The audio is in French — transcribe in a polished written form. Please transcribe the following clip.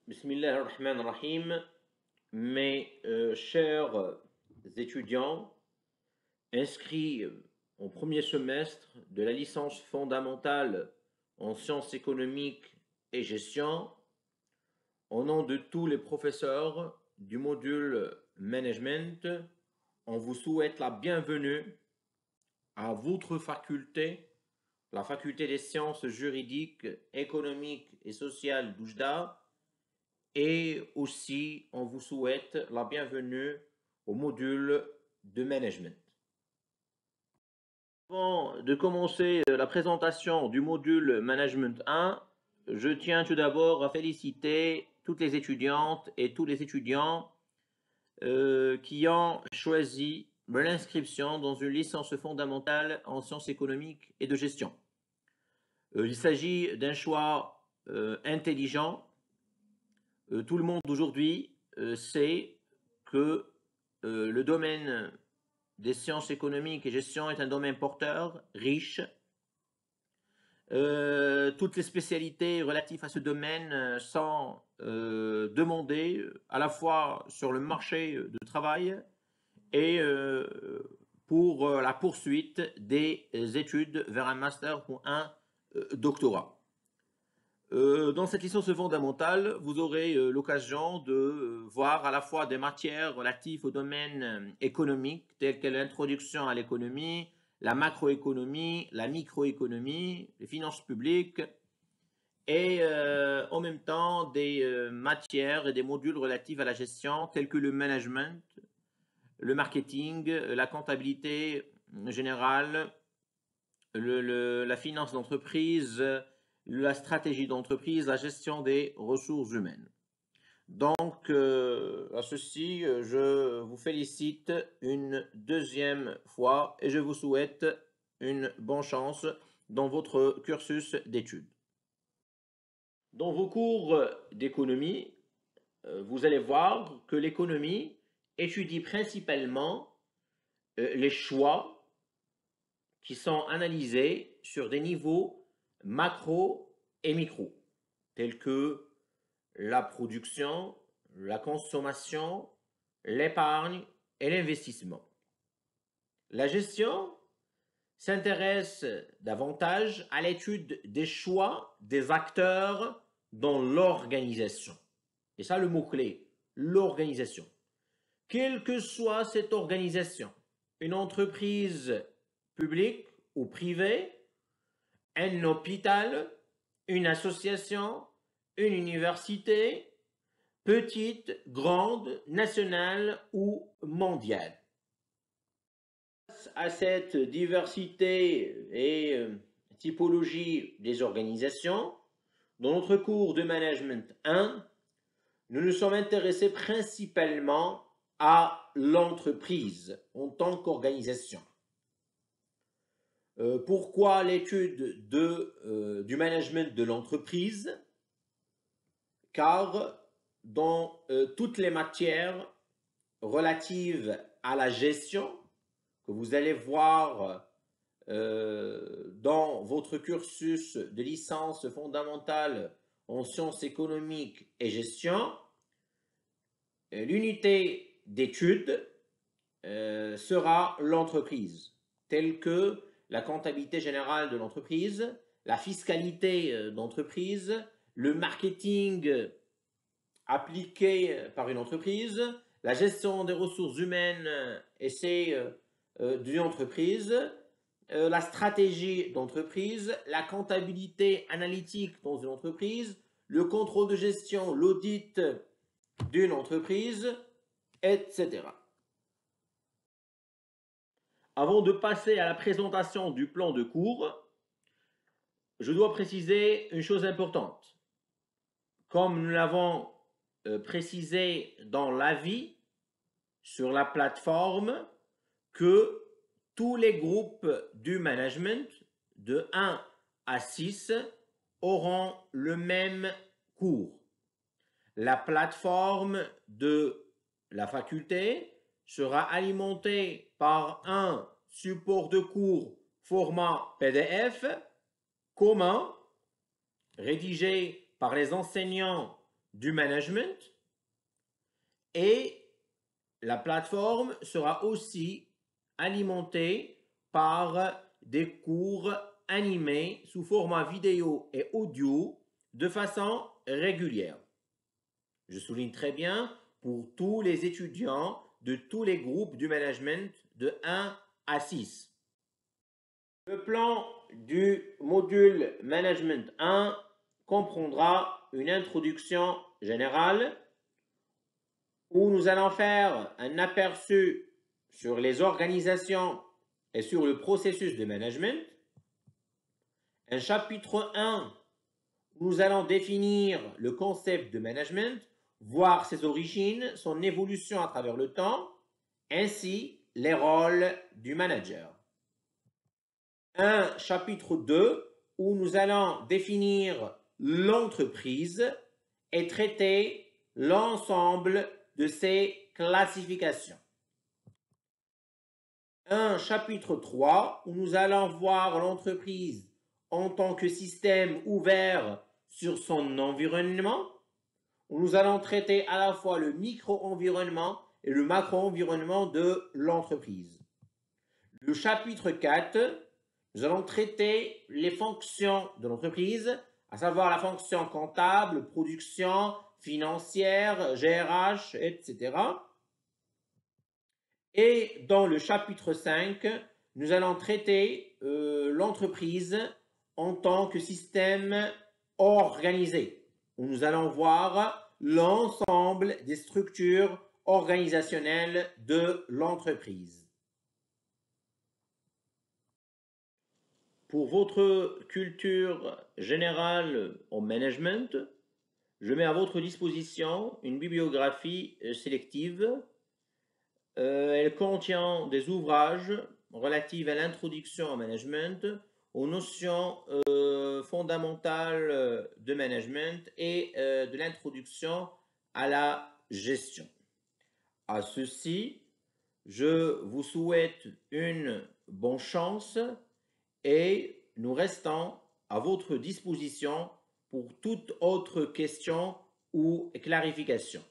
Bismillah ar-Rahman ar-Rahim, mes chers étudiants inscrits au premier semestre de la licence fondamentale en sciences économiques et gestion, au nom de tous les professeurs du module Management, on vous souhaite la bienvenue à votre faculté, la faculté des sciences juridiques, économiques et sociales d'Oujda. Et aussi, on vous souhaite la bienvenue au module de management. Avant de commencer la présentation du module Management 1, je tiens tout d'abord à féliciter toutes les étudiantes et tous les étudiants qui ont choisi l'inscription dans une licence fondamentale en sciences économiques et de gestion. Il s'agit d'un choix intelligent. Tout le monde aujourd'hui sait que le domaine des sciences économiques et gestion est un domaine porteur, riche. Toutes les spécialités relatives à ce domaine sont demandées à la fois sur le marché de travail et pour la poursuite des études vers un master ou un doctorat. Dans cette licence fondamentale, vous aurez l'occasion de voir à la fois des matières relatives au domaine économique, telles que l'introduction à l'économie, la macroéconomie, la microéconomie, les finances publiques, et en même temps des matières et des modules relatifs à la gestion, tels que le management, le marketing, la comptabilité générale, la finance d'entreprise, la stratégie d'entreprise, la gestion des ressources humaines. Donc, à ceci, je vous félicite une deuxième fois et je vous souhaite une bonne chance dans votre cursus d'études. Dans vos cours d'économie, vous allez voir que l'économie étudie principalement les choix qui sont analysés sur des niveaux macro et micro, tels que la production, la consommation, l'épargne et l'investissement. La gestion s'intéresse davantage à l'étude des choix des acteurs dans l'organisation. Et ça, le mot-clé, l'organisation. Quelle que soit cette organisation, une entreprise publique ou privée, un hôpital, une association, une université, petite, grande, nationale ou mondiale. Face à cette diversité et typologie des organisations, dans notre cours de Management 1, nous nous sommes intéressés principalement à l'entreprise en tant qu'organisation. Pourquoi l'étude du management de l'entreprise? Car dans toutes les matières relatives à la gestion que vous allez voir dans votre cursus de licence fondamentale en sciences économiques et gestion, l'unité d'étude sera l'entreprise, telle que la comptabilité générale de l'entreprise, la fiscalité d'entreprise, le marketing appliqué par une entreprise, la gestion des ressources humaines et c'est d'une entreprise, la stratégie d'entreprise, la comptabilité analytique dans une entreprise, le contrôle de gestion, l'audit d'une entreprise, etc. Avant de passer à la présentation du plan de cours, je dois préciser une chose importante. Comme nous l'avons précisé dans l'avis sur la plateforme, que tous les groupes du management de 1 à 6 auront le même cours. La plateforme de la faculté sera alimentée par un support de cours format PDF commun, rédigé par les enseignants du management et la plateforme sera aussi alimentée par des cours animés sous format vidéo et audio de façon régulière. Je souligne très bien pour tous les étudiants de tous les groupes du management de 1 à 6. Le plan du module Management 1 comprendra une introduction générale où nous allons faire un aperçu sur les organisations et sur le processus de management. Un chapitre 1 où nous allons définir le concept de management, voir ses origines, son évolution à travers le temps, ainsi les rôles du manager. Un chapitre 2 où nous allons définir l'entreprise et traiter l'ensemble de ses classifications. Un chapitre 3 où nous allons voir l'entreprise en tant que système ouvert sur son environnement, où nous allons traiter à la fois le micro-environnement et le macro-environnement de l'entreprise. Le chapitre 4, nous allons traiter les fonctions de l'entreprise, à savoir la fonction comptable, production, financière, GRH, etc. Et dans le chapitre 5, nous allons traiter l'entreprise en tant que système organisé, où nous allons voir l'ensemble des structures organisationnelles de l'entreprise. Pour votre culture générale en management, je mets à votre disposition une bibliographie sélective. Elle contient des ouvrages relatifs à l'introduction au management, aux notions fondamentales de management et de l'introduction à la gestion. À ceci, je vous souhaite une bonne chance et nous restons à votre disposition pour toute autre question ou clarification.